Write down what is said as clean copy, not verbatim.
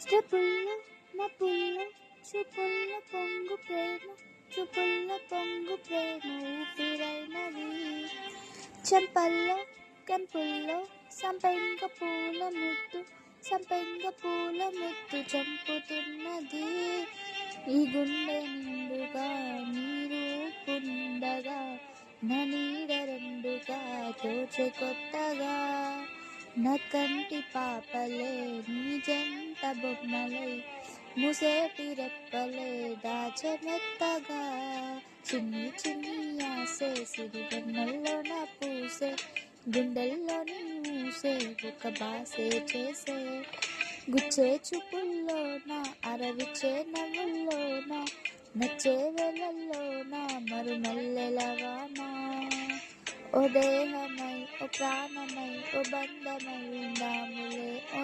స్టెప్పుల్లో నా పుల్లో చూపుల్లో పొంగు ప్రేమ చూపుల్లో పొంగు ప్రేమ ఊపిరైనది చెంపల్లో కెంపుల్లో సంపెంగ పూల ముద్దు చంపుతున్నది ఈ గుండె నిండుగా నీరూపుండగా నా నీడ రెండుగా తోచే కొత్తగా నా కంటి పాపలే నీ జంట బొమ్మలై ముసేటి రెప్పలే దాచెమెత్తగా చిన్ని చిన్ని ఆసే సిరివెన్నెల్లో నా పూసే గుండెల్లో నీ ఊసే ఒక బాసే చేసే గుచ్చే చూపుల్లోన అరవిచ్చే నవ్వుల్లోన నచ్చే వేళల్లోన మరుమల్లెలవాన ఓ దేహమై ఓ ప్రాణమై ఓ బంధమై ఉందాములే ఓ